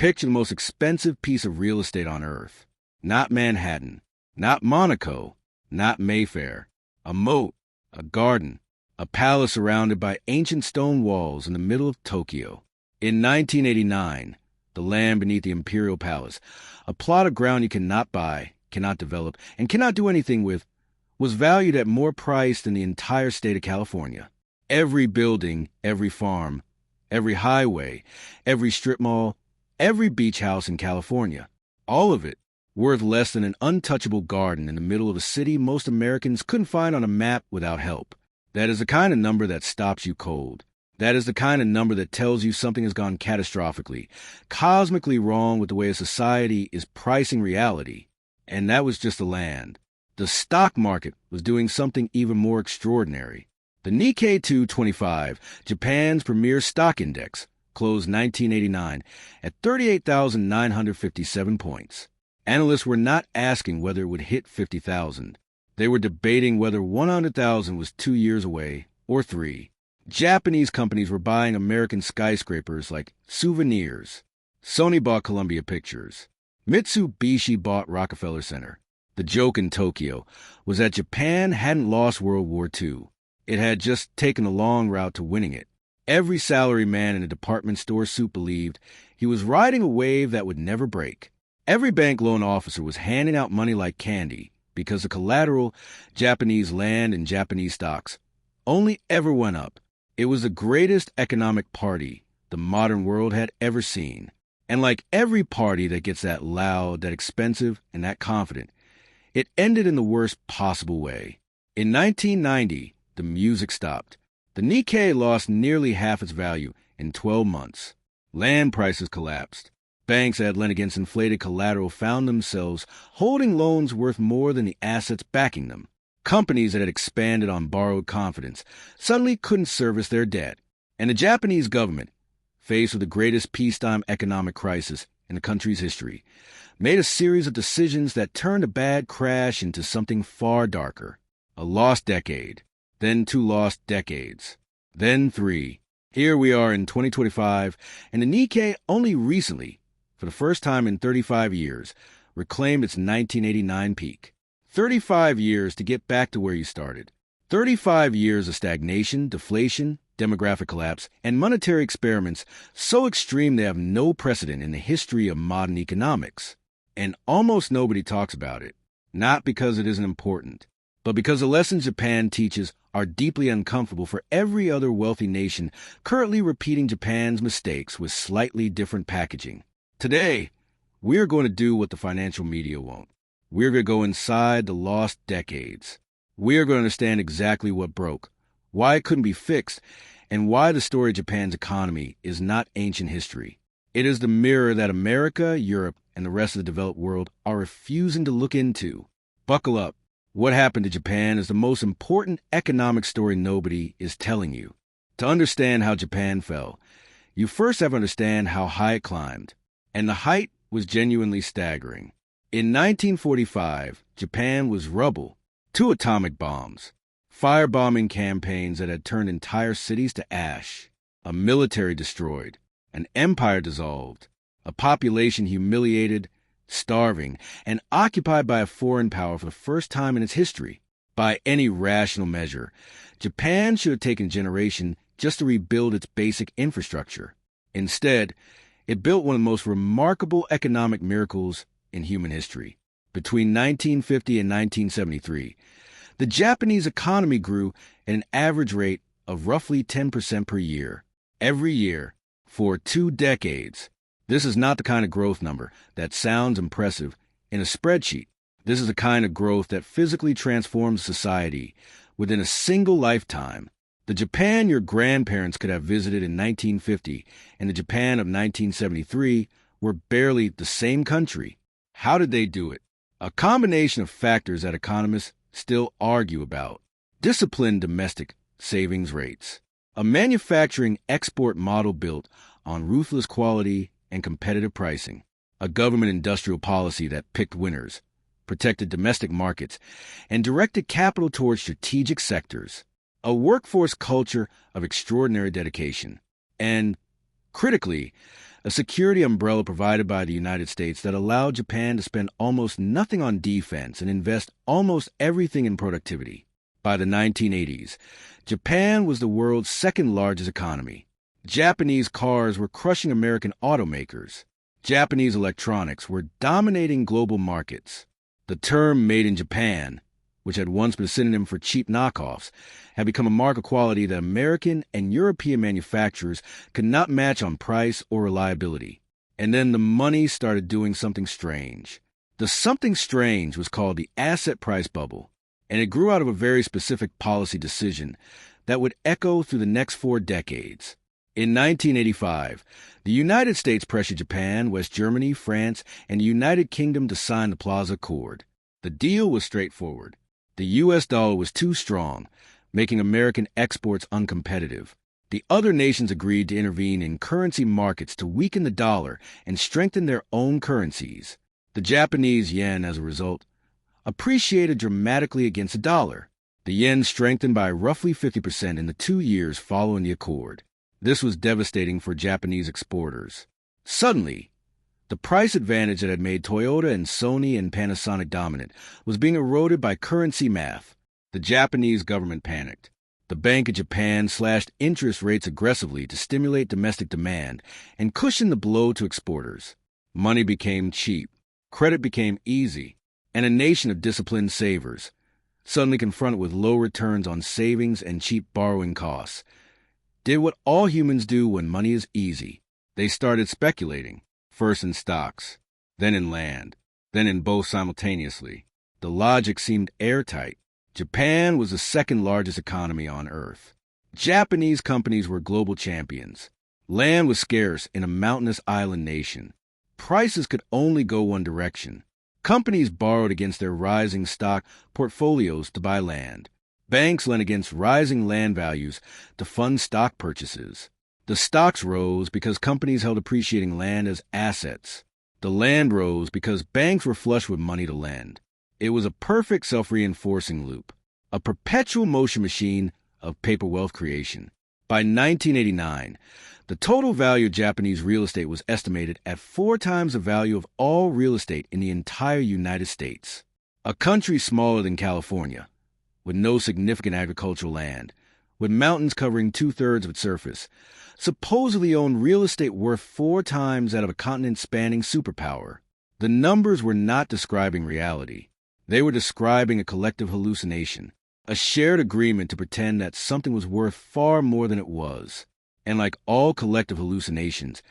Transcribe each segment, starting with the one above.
Picture the most expensive piece of real estate on earth. Not Manhattan, not Monaco, not Mayfair. A moat, a garden, a palace surrounded by ancient stone walls in the middle of Tokyo. In 1989, the land beneath the Imperial Palace, a plot of ground you cannot buy, cannot develop, and cannot do anything with, was valued at more price than the entire state of California. Every building, every farm, every highway, every strip mall, every beach house in California, all of it worth less than an untouchable garden in the middle of a city most Americans couldn't find on a map without help. That is the kind of number that stops you cold. That is the kind of number that tells you something has gone catastrophically, cosmically wrong with the way a society is pricing reality. And that was just the land. The stock market was doing something even more extraordinary. The Nikkei 225, Japan's premier stock index, closed 1989 at 38,957 points. Analysts were not asking whether it would hit 50,000. They were debating whether 100,000 was 2 years away or 3. Japanese companies were buying American skyscrapers like souvenirs. Sony bought Columbia Pictures. Mitsubishi bought Rockefeller Center. The joke in Tokyo was that Japan hadn't lost World War II. It had just taken a long route to winning it. Every salaryman in a department store suit believed he was riding a wave that would never break. Every bank loan officer was handing out money like candy because the collateral, Japanese land and Japanese stocks, only ever went up. It was the greatest economic party the modern world had ever seen. And like every party that gets that loud, that expensive, and that confident, it ended in the worst possible way. In 1990, the music stopped. The Nikkei lost nearly half its value in 12 months. Land prices collapsed. Banks that had lent against inflated collateral found themselves holding loans worth more than the assets backing them. Companies that had expanded on borrowed confidence suddenly couldn't service their debt. And the Japanese government, faced with the greatest peacetime economic crisis in the country's history, made a series of decisions that turned a bad crash into something far darker. A lost decade, then 2 lost decades, then 3. Here we are in 2025, and the Nikkei only recently, for the first time in 35 years, reclaimed its 1989 peak. 35 years to get back to where you started. 35 years of stagnation, deflation, demographic collapse, and monetary experiments so extreme they have no precedent in the history of modern economics. And almost nobody talks about it. Not because it isn't important, but because the lessons Japan teaches are deeply uncomfortable for every other wealthy nation currently repeating Japan's mistakes with slightly different packaging. Today, we're going to do what the financial media won't. We're going to go inside the lost decades. We're going to understand exactly what broke, why it couldn't be fixed, and why the story of Japan's economy is not ancient history. It is the mirror that America, Europe, and the rest of the developed world are refusing to look into. Buckle up. What happened to Japan is the most important economic story nobody is telling you. To understand how Japan fell, you first have to understand how high it climbed. And the height was genuinely staggering. In 1945, Japan was rubble, 2 atomic bombs, firebombing campaigns that had turned entire cities to ash, a military destroyed, an empire dissolved, a population humiliated, starving, and occupied by a foreign power for the first time in its history. By any rational measure, Japan should have taken a generation just to rebuild its basic infrastructure. Instead, it built one of the most remarkable economic miracles in human history. Between 1950 and 1973, the Japanese economy grew at an average rate of roughly 10% per year, every year, for 2 decades. This is not the kind of growth number that sounds impressive in a spreadsheet. This is the kind of growth that physically transforms society within a single lifetime. The Japan your grandparents could have visited in 1950 and the Japan of 1973 were barely the same country. How did they do it? A combination of factors that economists still argue about. Disciplined domestic savings rates. A manufacturing export model built on ruthless quality and competitive pricing. A government industrial policy that picked winners, protected domestic markets, and directed capital towards strategic sectors. A workforce culture of extraordinary dedication. And, critically, a security umbrella provided by the United States that allowed Japan to spend almost nothing on defense and invest almost everything in productivity. By the 1980s, Japan was the world's second-largest economy. Japanese cars were crushing American automakers. Japanese electronics were dominating global markets. The term "made in Japan," which had once been a synonym for cheap knockoffs, had become a mark of quality that American and European manufacturers could not match on price or reliability. And then the money started doing something strange. The something strange was called the asset price bubble, and it grew out of a very specific policy decision that would echo through the next 4 decades. In 1985, the United States pressured Japan, West Germany, France, and the United Kingdom to sign the Plaza Accord. The deal was straightforward. The U.S. dollar was too strong, making American exports uncompetitive. The other nations agreed to intervene in currency markets to weaken the dollar and strengthen their own currencies. The Japanese yen, as a result, appreciated dramatically against the dollar. The yen strengthened by roughly 50% in the 2 years following the accord. This was devastating for Japanese exporters. Suddenly, the price advantage that had made Toyota and Sony and Panasonic dominant was being eroded by currency math. The Japanese government panicked. The Bank of Japan slashed interest rates aggressively to stimulate domestic demand and cushion the blow to exporters. Money became cheap, credit became easy, and a nation of disciplined savers, suddenly confronted with low returns on savings and cheap borrowing costs, did what all humans do when money is easy. They started speculating, first in stocks, then in land, then in both simultaneously. The logic seemed airtight. Japan was the second largest economy on Earth. Japanese companies were global champions. Land was scarce in a mountainous island nation. Prices could only go one direction. Companies borrowed against their rising stock portfolios to buy land. Banks lent against rising land values to fund stock purchases. The stocks rose because companies held appreciating land as assets. The land rose because banks were flush with money to lend. It was a perfect self-reinforcing loop, a perpetual motion machine of paper wealth creation. By 1989, the total value of Japanese real estate was estimated at 4 times the value of all real estate in the entire United States. A country smaller than California, with no significant agricultural land, with mountains covering 2/3 of its surface, supposedly owned real estate worth 4 times that of a continent-spanning superpower. The numbers were not describing reality. They were describing a collective hallucination, a shared agreement to pretend that something was worth far more than it was. And like all collective hallucinations,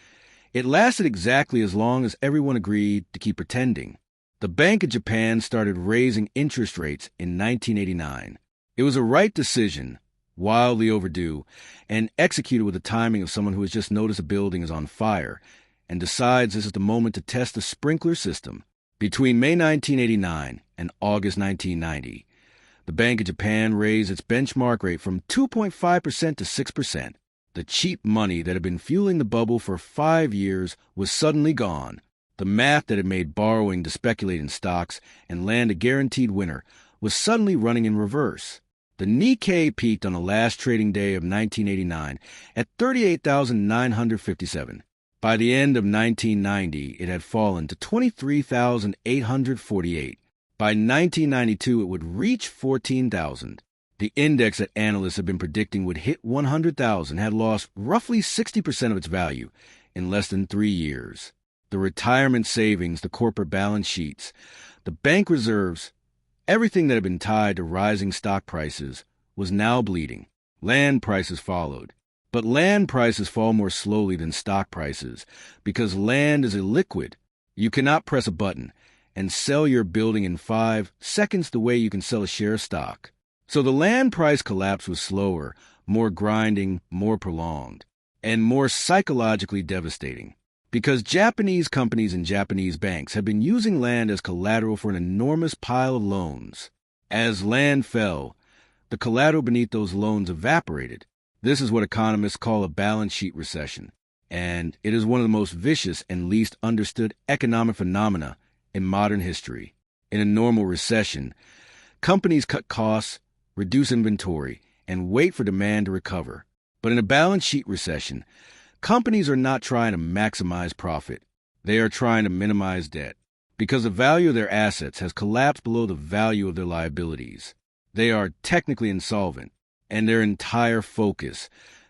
it lasted exactly as long as everyone agreed to keep pretending. The Bank of Japan started raising interest rates in 1989. It was a right decision, wildly overdue, and executed with the timing of someone who has just noticed a building is on fire and decides this is the moment to test the sprinkler system. Between May 1989 and August 1990, the Bank of Japan raised its benchmark rate from 2.5% to 6%. The cheap money that had been fueling the bubble for 5 years was suddenly gone. The math that had made borrowing to speculate in stocks and land a guaranteed winner was suddenly running in reverse. The Nikkei peaked on the last trading day of 1989 at 38,957. By the end of 1990, it had fallen to 23,848. By 1992, it would reach 14,000. The index that analysts had been predicting would hit 100,000 had lost roughly 60% of its value in less than 3 years. The retirement savings, the corporate balance sheets, the bank reserves, everything that had been tied to rising stock prices was now bleeding. Land prices followed. But land prices fall more slowly than stock prices because land is illiquid. You cannot press a button and sell your building in 5 seconds the way you can sell a share of stock. So the land price collapse was slower, more grinding, more prolonged, and more psychologically devastating. Because Japanese companies and Japanese banks had been using land as collateral for an enormous pile of loans. As land fell, the collateral beneath those loans evaporated. This is what economists call a balance sheet recession, and it is one of the most vicious and least understood economic phenomena in modern history. In a normal recession, companies cut costs, reduce inventory, and wait for demand to recover. But in a balance sheet recession, Companies are not trying to maximize profit. They are trying to minimize debt because the value of their assets has collapsed below the value of their liabilities. They are technically insolvent, and their entire focus,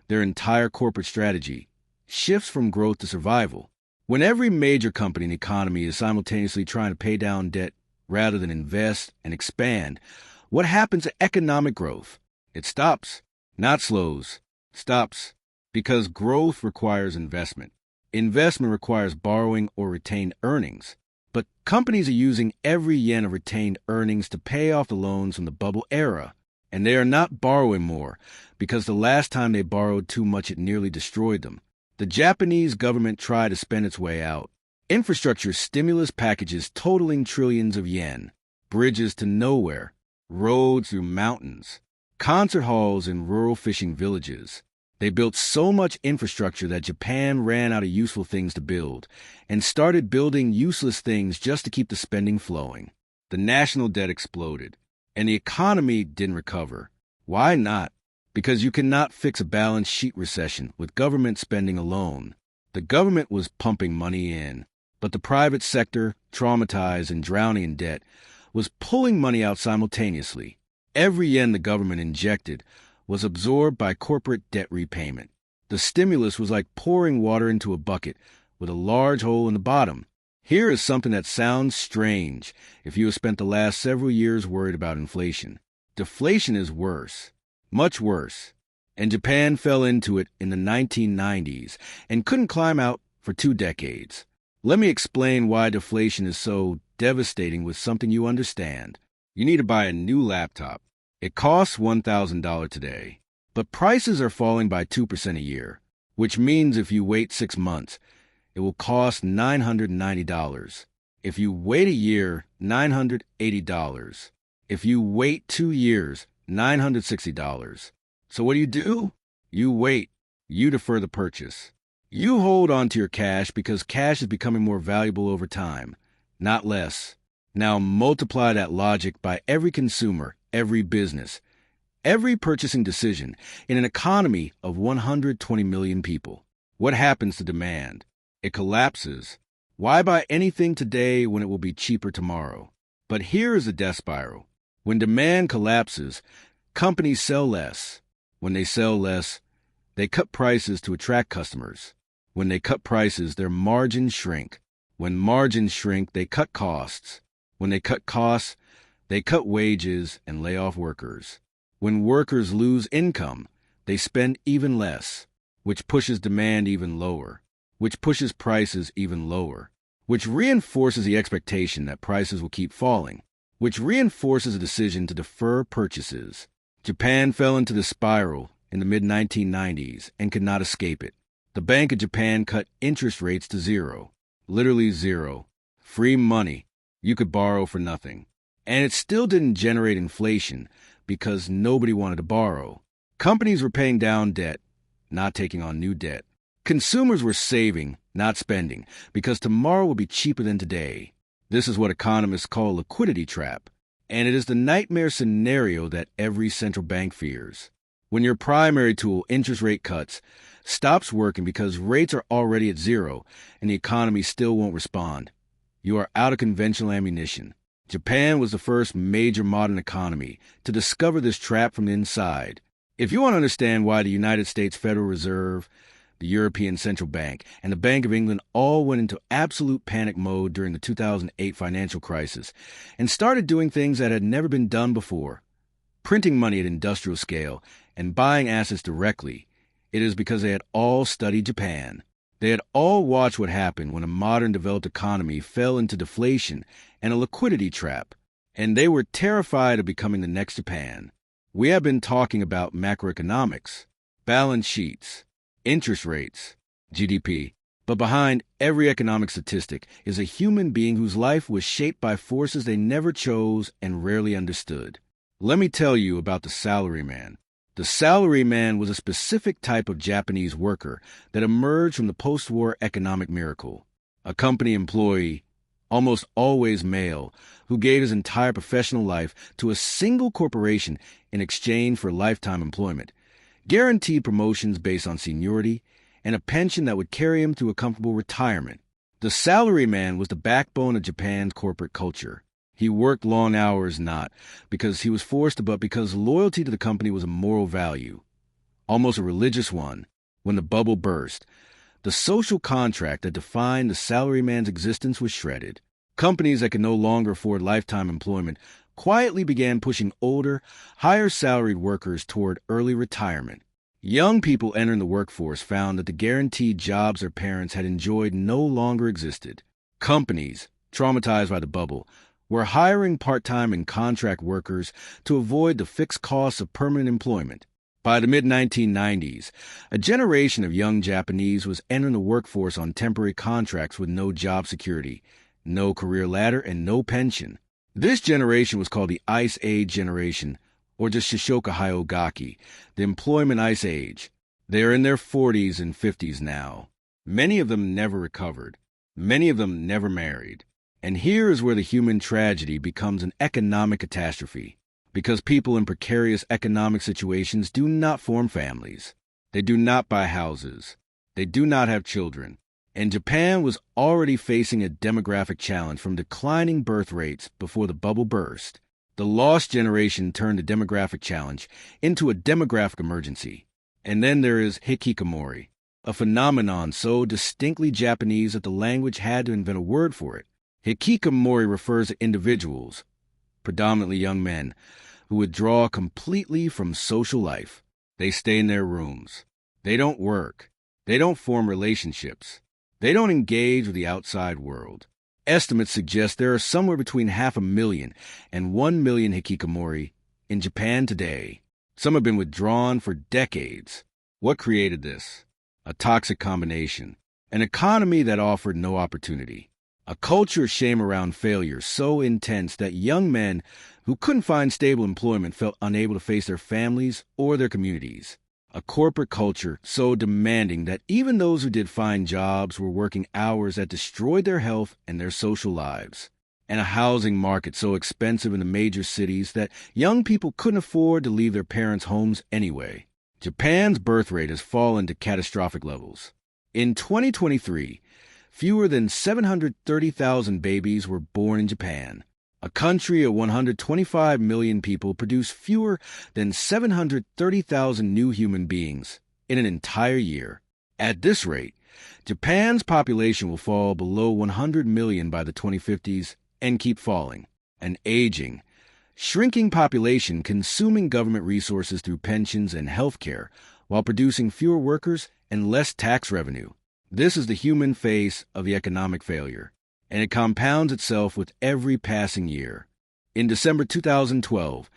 their entire corporate strategy, shifts from growth to survival. When every major company in the economy is simultaneously trying to pay down debt rather than invest and expand, what happens to economic growth? It stops, not slows, stops, because growth requires investment. Investment requires borrowing or retained earnings. But companies are using every yen of retained earnings to pay off the loans from the bubble era. And they are not borrowing more, because the last time they borrowed too much it nearly destroyed them. The Japanese government tried to spend its way out. Infrastructure stimulus packages totaling trillions of yen, bridges to nowhere, roads through mountains, concert halls in rural fishing villages. They built so much infrastructure that Japan ran out of useful things to build and started building useless things just to keep the spending flowing. The national debt exploded, and the economy didn't recover. Why not? Because you cannot fix a balance sheet recession with government spending alone. The government was pumping money in, but the private sector, traumatized and drowning in debt, was pulling money out simultaneously. Every yen the government injected was absorbed by corporate debt repayment. The stimulus was like pouring water into a bucket with a large hole in the bottom. Here is something that sounds strange if you have spent the last several years worried about inflation. Deflation is worse, much worse, and Japan fell into it in the 1990s and couldn't climb out for 2 decades. Let me explain why deflation is so devastating with something you understand. You need to buy a new laptop. It costs $1,000 today, but prices are falling by 2% a year, which means if you wait 6 months, it will cost $990. If you wait a year, $980. If you wait 2 years, $960. So what do? You wait. You defer the purchase. You hold on to your cash because cash is becoming more valuable over time, not less. Now multiply that logic by every consumer, every business, every purchasing decision in an economy of 120 million people. What happens to demand? It collapses. Why buy anything today when it will be cheaper tomorrow? But here is the death spiral. When demand collapses, companies sell less. When they sell less, they cut prices to attract customers. When they cut prices, their margins shrink. When margins shrink, they cut costs. When they cut costs, they cut wages and lay off workers. When workers lose income, they spend even less, which pushes demand even lower, which pushes prices even lower, which reinforces the expectation that prices will keep falling, which reinforces a decision to defer purchases. Japan fell into the spiral in the mid-1990s and could not escape it. The Bank of Japan cut interest rates to zero, literally zero. Free money. You could borrow for nothing. And it still didn't generate inflation because nobody wanted to borrow. Companies were paying down debt, not taking on new debt. Consumers were saving, not spending, because tomorrow will be cheaper than today. This is what economists call a liquidity trap, and it is the nightmare scenario that every central bank fears. When your primary tool, interest rate cuts, stops working because rates are already at zero and the economy still won't respond, you are out of conventional ammunition. Japan was the first major modern economy to discover this trap from the inside. If you want to understand why the United States Federal Reserve, the European Central Bank, and the Bank of England all went into absolute panic mode during the 2008 financial crisis and started doing things that had never been done before, printing money at industrial scale and buying assets directly, it is because they had all studied Japan. They had all watched what happened when a modern developed economy fell into deflation and a liquidity trap, and they were terrified of becoming the next Japan. We have been talking about macroeconomics, balance sheets, interest rates, GDP, but behind every economic statistic is a human being whose life was shaped by forces they never chose and rarely understood. Let me tell you about the salaryman. The salaryman was a specific type of Japanese worker that emerged from the post-war economic miracle. A company employee, almost always male, who gave his entire professional life to a single corporation in exchange for lifetime employment, guaranteed promotions based on seniority, and a pension that would carry him to a comfortable retirement. The salaryman was the backbone of Japan's corporate culture. He worked long hours not because he was forced to, but because loyalty to the company was a moral value, almost a religious one. When the bubble burst, the social contract that defined the salaryman's existence was shredded. Companies that could no longer afford lifetime employment quietly began pushing older, higher-salaried workers toward early retirement. Young people entering the workforce found that the guaranteed jobs their parents had enjoyed no longer existed. Companies, traumatized by the bubble, were hiring part-time and contract workers to avoid the fixed costs of permanent employment. By the mid-1990s, a generation of young Japanese was entering the workforce on temporary contracts with no job security, no career ladder, and no pension. This generation was called the Ice Age generation, or just Shishoka Hyogaki, the employment ice age. They are in their 40s and 50s now. Many of them never recovered. Many of them never married. And here is where the human tragedy becomes an economic catastrophe, because people in precarious economic situations do not form families. They do not buy houses. They do not have children. And Japan was already facing a demographic challenge from declining birth rates before the bubble burst. The lost generation turned the demographic challenge into a demographic emergency. And then there is hikikomori, a phenomenon so distinctly Japanese that the language had to invent a word for it. Hikikomori refers to individuals, predominantly young men, who withdraw completely from social life. They stay in their rooms. They don't work. They don't form relationships. They don't engage with the outside world. Estimates suggest there are somewhere between 500,000 and 1 million hikikomori in Japan today. Some have been withdrawn for decades. What created this? A toxic combination. An economy that offered no opportunity. A culture of shame around failure so intense that young men who couldn't find stable employment felt unable to face their families or their communities. A corporate culture so demanding that even those who did find jobs were working hours that destroyed their health and their social lives. And a housing market so expensive in the major cities that young people couldn't afford to leave their parents' homes anyway. Japan's birth rate has fallen to catastrophic levels. In 2023, fewer than 730,000 babies were born in Japan. A country of 125 million people produced fewer than 730,000 new human beings in an entire year. At this rate, Japan's population will fall below 100 million by the 2050s and keep falling. An aging, shrinking population consuming government resources through pensions and health care while producing fewer workers and less tax revenue. This is the human face of the economic failure, and it compounds itself with every passing year. In December 2012,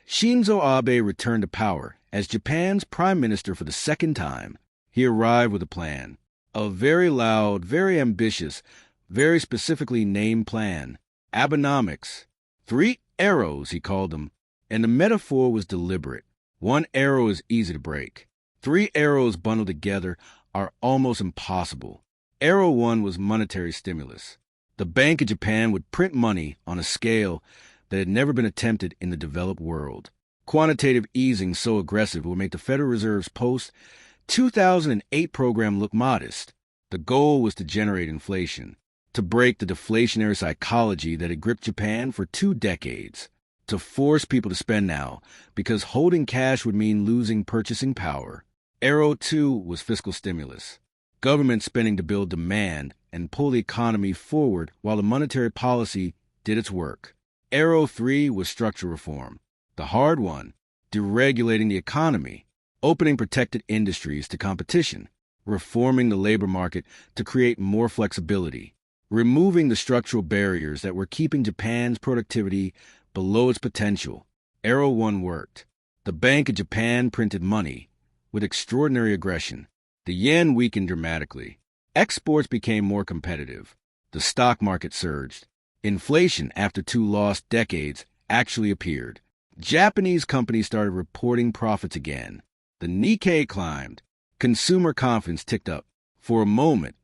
Shinzo Abe returned to power as Japan's prime minister for the second time. He arrived with a plan, a very loud, very ambitious, very specifically named plan. Abenomics. 3 arrows, he called them, and the metaphor was deliberate. 1 arrow is easy to break. 3 arrows bundled together are almost impossible. Arrow 1 was monetary stimulus. The Bank of Japan would print money on a scale that had never been attempted in the developed world. Quantitative easing so aggressive would make the Federal Reserve's post-2008 program look modest. The goal was to generate inflation, to break the deflationary psychology that had gripped Japan for 2 decades, to force people to spend now, because holding cash would mean losing purchasing power. Arrow 2 was fiscal stimulus, government spending to build demand and pull the economy forward while the monetary policy did its work. Arrow 3 was structural reform, the hard one, deregulating the economy, opening protected industries to competition, reforming the labor market to create more flexibility, removing the structural barriers that were keeping Japan's productivity below its potential. Arrow 1 worked. The Bank of Japan printed money with extraordinary aggression. The yen weakened dramatically. Exports became more competitive. The stock market surged. Inflation, after 2 lost decades, actually appeared. Japanese companies started reporting profits again. The Nikkei climbed. Consumer confidence ticked up. For a moment,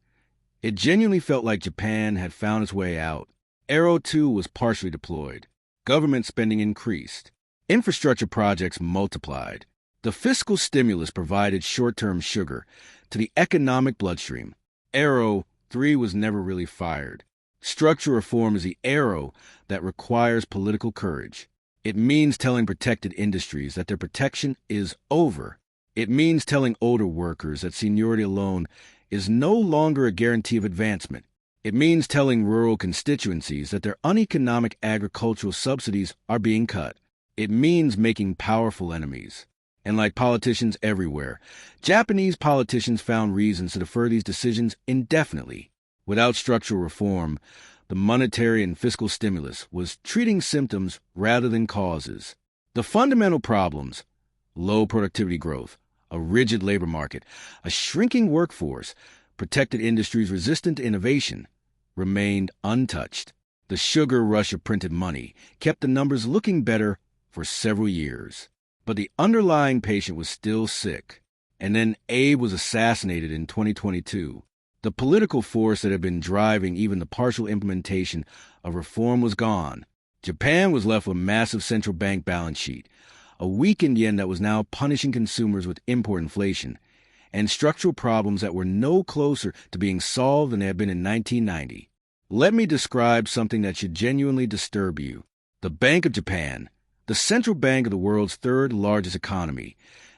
it genuinely felt like Japan had found its way out. Arrow 2 was partially deployed. Government spending increased. Infrastructure projects multiplied. The fiscal stimulus provided short-term sugar to the economic bloodstream. Arrow 3 was never really fired. Structural reform is the arrow that requires political courage. It means telling protected industries that their protection is over. It means telling older workers that seniority alone is no longer a guarantee of advancement. It means telling rural constituencies that their uneconomic agricultural subsidies are being cut. It means making powerful enemies. And like politicians everywhere, Japanese politicians found reasons to defer these decisions indefinitely. Without structural reform, the monetary and fiscal stimulus was treating symptoms rather than causes. The fundamental problems, low productivity growth, a rigid labor market, a shrinking workforce, protected industries resistant to innovation, remained untouched. The sugar rush of printed money kept the numbers looking better for several years. But the underlying patient was still sick. And then Abe was assassinated in 2022. The political force that had been driving even the partial implementation of reform was gone. Japan was left with a massive central bank balance sheet, a weakened yen that was now punishing consumers with import inflation, and structural problems that were no closer to being solved than they had been in 1990. Let me describe something that should genuinely disturb you. The Bank of Japan, the central bank of the world's third largest economy,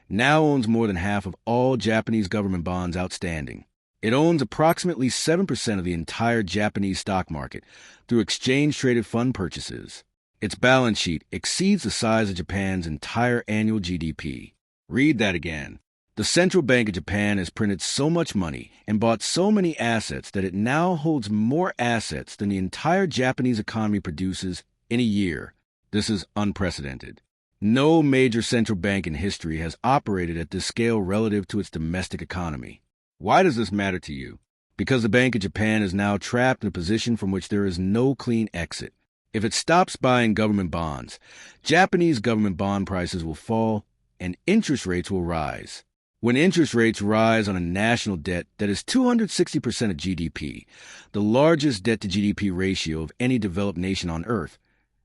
now owns more than half of all Japanese government bonds outstanding. It owns approximately 7% of the entire Japanese stock market through exchange-traded fund purchases. Its balance sheet exceeds the size of Japan's entire annual GDP. Read that again. The Central Bank of Japan has printed so much money and bought so many assets that it now holds more assets than the entire Japanese economy produces in a year. This is unprecedented. No major central bank in history has operated at this scale relative to its domestic economy. Why does this matter to you? Because the Bank of Japan is now trapped in a position from which there is no clean exit. If it stops buying government bonds, Japanese government bond prices will fall and interest rates will rise. When interest rates rise on a national debt that is 260% of GDP, the largest debt-to-GDP ratio of any developed nation on Earth,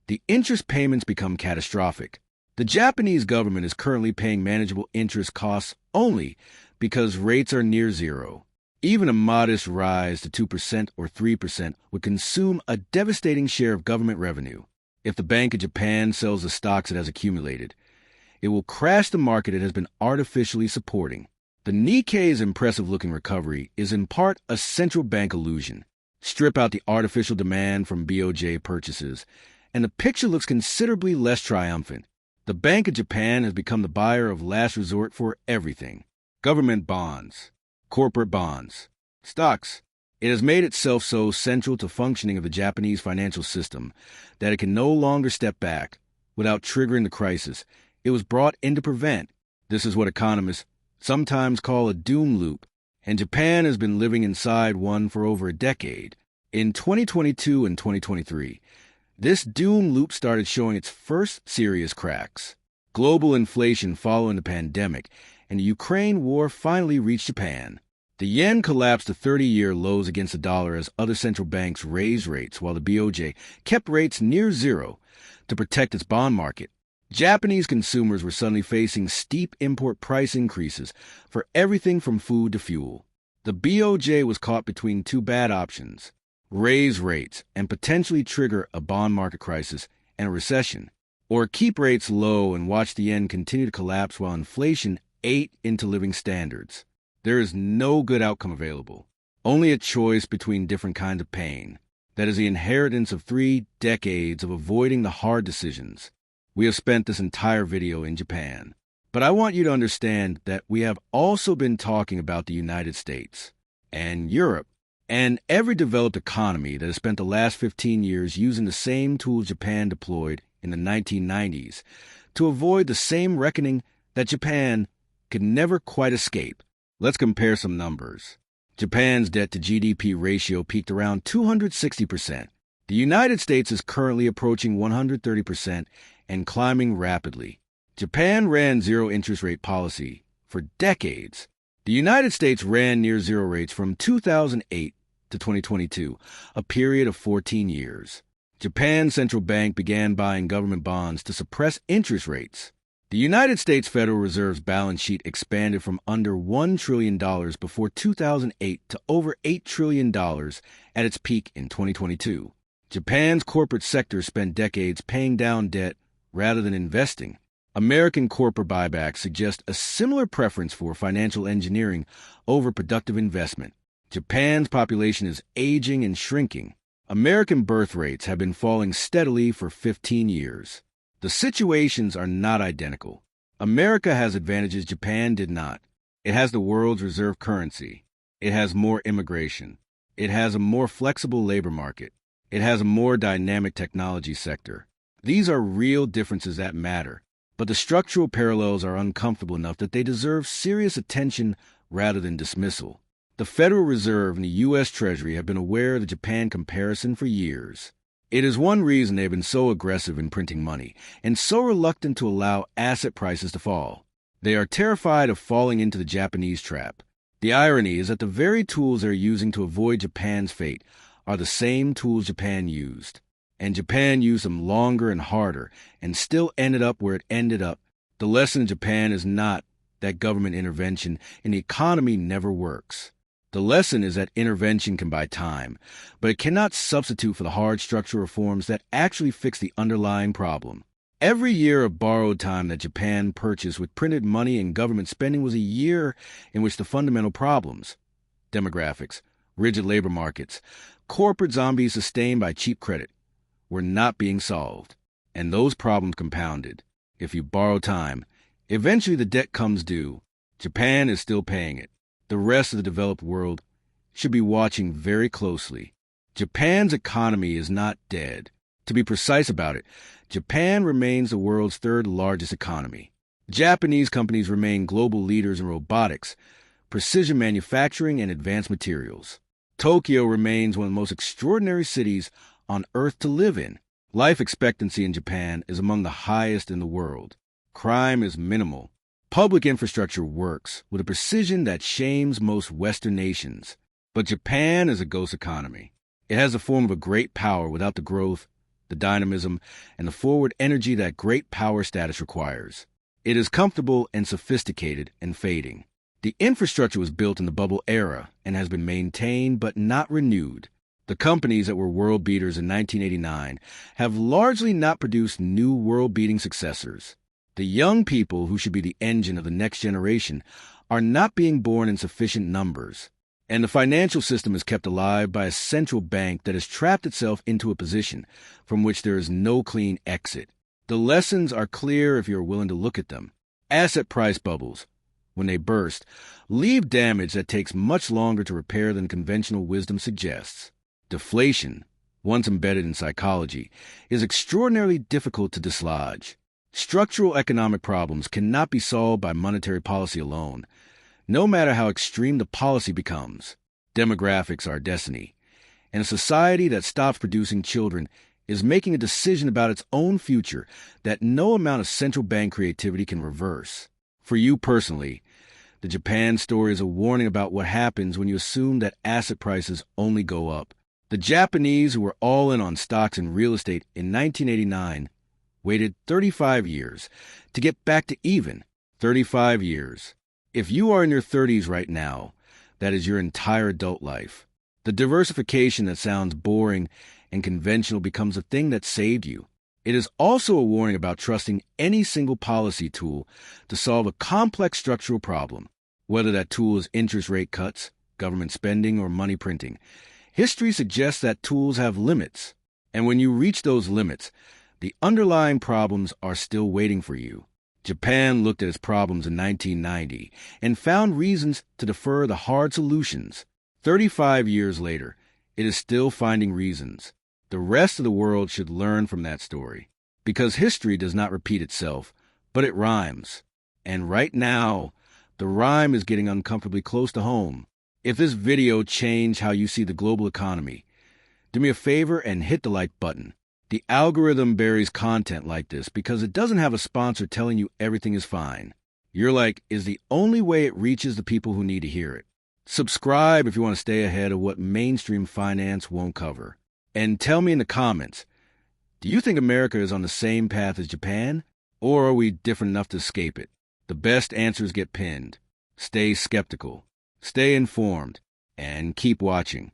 the interest payments become catastrophic. The Japanese government is currently paying manageable interest costs only because rates are near zero. Even a modest rise to 2% or 3% would consume a devastating share of government revenue. If the Bank of Japan sells the stocks it has accumulated, it will crash the market it has been artificially supporting. The Nikkei's impressive-looking recovery is in part a central bank illusion. Strip out the artificial demand from BOJ purchases, and the picture looks considerably less triumphant. The Bank of Japan has become the buyer of last resort for everything. Government bonds, corporate bonds, stocks. It has made itself so central to functioning of the Japanese financial system that it can no longer step back without triggering the crisis it was brought in to prevent. This is what economists sometimes call a doom loop, and Japan has been living inside one for over a decade. In 2022 and 2023, this doom loop started showing its first serious cracks. Global inflation following the pandemic and the Ukraine war finally reached Japan. The yen collapsed to 30-year lows against the dollar as other central banks raised rates while the BOJ kept rates near zero to protect its bond market. Japanese consumers were suddenly facing steep import price increases for everything from food to fuel. The BOJ was caught between two bad options: raise rates and potentially trigger a bond market crisis and a recession, or keep rates low and watch the yen continue to collapse while inflation ate into living standards. There is no good outcome available, only a choice between different kinds of pain. That is the inheritance of 3 decades of avoiding the hard decisions. We have spent this entire video in Japan. But I want you to understand that we have also been talking about the United States and Europe and every developed economy that has spent the last 15 years using the same tools Japan deployed in the 1990s to avoid the same reckoning that Japan could never quite escape. Let's compare some numbers. Japan's debt-to-GDP ratio peaked around 260%. The United States is currently approaching 130% and climbing rapidly. Japan ran zero-interest rate policy for decades. The United States ran near zero rates from 2008 to 2022, a period of 14 years. Japan's central bank began buying government bonds to suppress interest rates. The United States Federal Reserve's balance sheet expanded from under $1 trillion before 2008 to over $8 trillion at its peak in 2022. Japan's corporate sector spent decades paying down debt rather than investing. American corporate buybacks suggest a similar preference for financial engineering over productive investment. Japan's population is aging and shrinking. American birth rates have been falling steadily for 15 years. The situations are not identical. America has advantages Japan did not. It has the world's reserve currency. It has more immigration. It has a more flexible labor market. It has a more dynamic technology sector. These are real differences that matter, but the structural parallels are uncomfortable enough that they deserve serious attention rather than dismissal. The Federal Reserve and the U.S. Treasury have been aware of the Japan comparison for years. It is one reason they've been so aggressive in printing money and so reluctant to allow asset prices to fall. They are terrified of falling into the Japanese trap. The irony is that the very tools they're using to avoid Japan's fate are the same tools Japan used. And Japan used them longer and harder and still ended up where it ended up. The lesson in Japan is not that government intervention in the economy never works. The lesson is that intervention can buy time, but it cannot substitute for the hard structural reforms that actually fix the underlying problem. Every year of borrowed time that Japan purchased with printed money and government spending was a year in which the fundamental problems, demographics, rigid labor markets, corporate zombies sustained by cheap credit, were not being solved. And those problems compounded. If you borrow time, eventually the debt comes due. Japan is still paying it. The rest of the developed world should be watching very closely. Japan's economy is not dead. To be precise about it, Japan remains the world's third largest economy. Japanese companies remain global leaders in robotics, precision manufacturing, and advanced materials. Tokyo remains one of the most extraordinary cities on earth to live in. Life expectancy in Japan is among the highest in the world. Crime is minimal. Public infrastructure works with a precision that shames most Western nations. But Japan is a ghost economy. It has the form of a great power without the growth, the dynamism, and the forward energy that great power status requires. It is comfortable and sophisticated and fading. The infrastructure was built in the bubble era and has been maintained but not renewed. The companies that were world beaters in 1989 have largely not produced new world-beating successors. The young people who should be the engine of the next generation are not being born in sufficient numbers. And the financial system is kept alive by a central bank that has trapped itself into a position from which there is no clean exit. The lessons are clear if you're willing to look at them. Asset price bubbles, when they burst, leave damage that takes much longer to repair than conventional wisdom suggests. Deflation, once embedded in psychology, is extraordinarily difficult to dislodge. Structural economic problems cannot be solved by monetary policy alone, no matter how extreme the policy becomes. Demographics are destiny, and a society that stops producing children is making a decision about its own future that no amount of central bank creativity can reverse. For you personally, the Japan story is a warning about what happens when you assume that asset prices only go up. The Japanese who were all in on stocks and real estate in 1989 waited 35 years to get back to even. 35 years. If you are in your 30s right now, that is your entire adult life. The diversification that sounds boring and conventional becomes a thing that saved you. It is also a warning about trusting any single policy tool to solve a complex structural problem, whether that tool is interest rate cuts, government spending, or money printing. History suggests that tools have limits, and when you reach those limits, the underlying problems are still waiting for you. Japan looked at its problems in 1990 and found reasons to defer the hard solutions. 35 years later, it is still finding reasons. The rest of the world should learn from that story, because history does not repeat itself, but it rhymes. And right now, the rhyme is getting uncomfortably close to home. If this video changed how you see the global economy, do me a favor and hit the like button. The algorithm buries content like this because it doesn't have a sponsor telling you everything is fine. Your like is the only way it reaches the people who need to hear it. Subscribe if you want to stay ahead of what mainstream finance won't cover. And tell me in the comments, do you think America is on the same path as Japan? Or are we different enough to escape it? The best answers get pinned. Stay skeptical, stay informed, and keep watching.